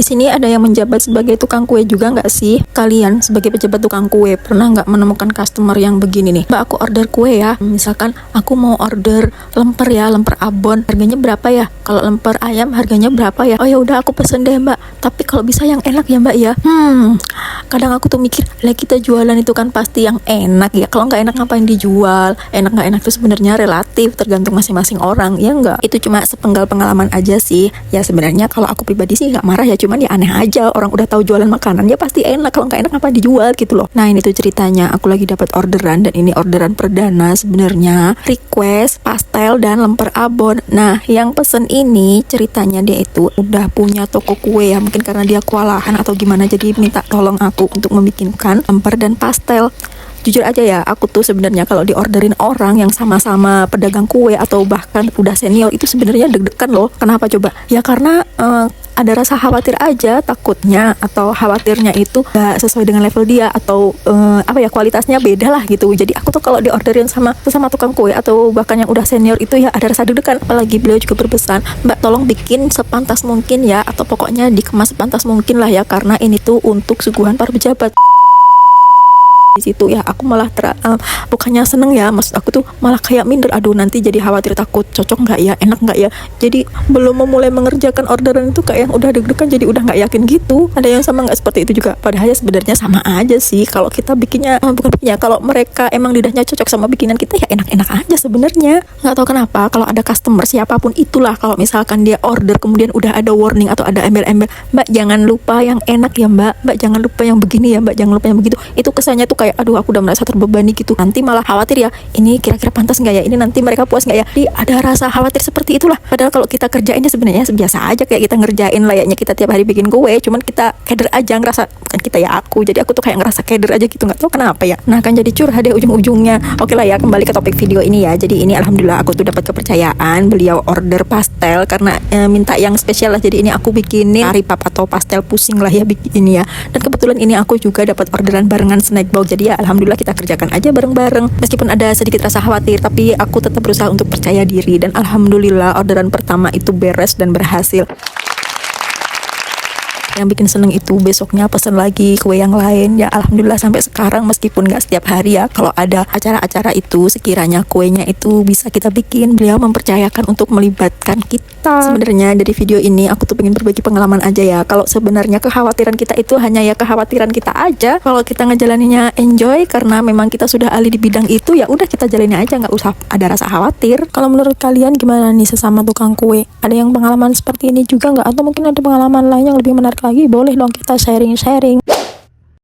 sini ada yang menjabat sebagai tukang kue juga nggak sih? Kalian sebagai pejabat tukang kue pernah nggak menemukan customer yang begini nih? Mbak, aku order kue ya. Misalkan aku mau order lemper ya, lemper abon. Harganya berapa ya? Kalau lemper ayam harganya berapa ya? Oh ya udah aku pesen deh Mbak. Tapi kalau bisa yang enak ya Mbak ya. Kadang aku tuh mikir, lah kita jualan itu kan pasti yang enak ya. Kalau nggak enak ngapain dijual? Enak nggak enak itu sebenarnya relatif, tergantung masing-masing orang ya nggak? Itu cuma sepenggal pengalaman aja sih. Ya sebenarnya kalau aku pribadi sih nggak marah ya, cuman ya aneh aja, orang udah tahu jualan makanan ya pasti enak, kalau nggak enak ngapain dijual gitu loh. Nah ini tuh ceritanya, aku lagi dapat orderan dan ini orderan perdana sebenarnya, request pastel dan lemper abon. Nah yang pesen ini ceritanya dia itu udah punya toko kue ya, mungkin karena dia kewalahan atau gimana, jadi minta tolong aku untuk membikinkan lemper dan pastel. Jujur aja ya, aku tuh sebenarnya kalau diorderin orang yang sama-sama pedagang kue atau bahkan udah senior itu sebenarnya deg-degan loh. Kenapa coba? Ya karena ada rasa khawatir aja, takutnya atau khawatirnya itu gak sesuai dengan level dia atau kualitasnya beda lah gitu. Jadi aku tuh kalau diorderin sama tukang kue atau bahkan yang udah senior itu ya ada rasa deg-degan. Apalagi beliau juga berpesan, Mbak tolong bikin sepantas mungkin ya, atau pokoknya dikemas sepantas mungkin lah ya, karena ini tuh untuk suguhan para pejabat. Di situ ya aku malah bukannya seneng ya, maksud aku tuh malah kayak minder, aduh nanti jadi khawatir, takut cocok nggak ya, enak nggak ya. Jadi belum memulai mengerjakan orderan itu kayak yang udah deg-degan, jadi udah nggak yakin gitu. Ada yang sama nggak seperti itu juga? Padahal ya sebenarnya sama aja sih, kalau kita bikinnya bukan bikinnya, kalau mereka emang lidahnya cocok sama bikinan kita ya enak-enak aja sebenarnya. Nggak tahu kenapa kalau ada customer siapapun itulah, kalau misalkan dia order kemudian udah ada warning atau ada embel-embel, Mbak jangan lupa yang enak ya Mbak jangan lupa yang begini ya Mbak, jangan lupa yang begitu, itu kesannya tuh kayak aduh aku udah merasa terbebani gitu. Nanti malah khawatir ya, ini kira-kira pantas nggak ya, ini nanti mereka puas nggak ya. Jadi ada rasa khawatir seperti itulah. Padahal kalau kita kerjainnya sebenarnya biasa aja, kayak kita ngerjain layaknya kita tiap hari bikin kue, cuman kita keder aja, ngerasa, bukan kita ya aku, jadi aku tuh kayak ngerasa keder aja gitu, nggak tahu kenapa ya. Nah kan jadi curhat deh ujung-ujungnya. Oke lah ya, kembali ke topik video ini ya. Jadi ini alhamdulillah aku tuh dapat kepercayaan, beliau order pastel karena minta yang spesial lah, jadi ini aku bikinin karipap atau pastel pusing lah ya bikin ya. Dan kebetulan ini aku juga dapat orderan barengan snack box, jadi ya alhamdulillah kita kerjakan aja bareng-bareng. Meskipun ada sedikit rasa khawatir, tapi aku tetap berusaha untuk percaya diri, dan alhamdulillah orderan pertama itu beres dan berhasil. Yang bikin seneng itu besoknya pesen lagi kue yang lain ya, alhamdulillah sampai sekarang meskipun nggak setiap hari ya, kalau ada acara-acara itu sekiranya kuenya itu bisa kita bikin, beliau mempercayakan untuk melibatkan kita. Sebenarnya dari video ini aku tuh pengen berbagi pengalaman aja ya, kalau sebenarnya kekhawatiran kita itu hanya ya kekhawatiran kita aja. Kalau kita ngejalaninnya enjoy karena memang kita sudah ahli di bidang itu, ya udah kita jalani aja, nggak usah ada rasa khawatir. Kalau menurut kalian gimana nih sesama tukang kue? Ada yang pengalaman seperti ini juga nggak? Atau mungkin ada pengalaman lain yang lebih menarik lagi? Boleh dong kita sharing-sharing.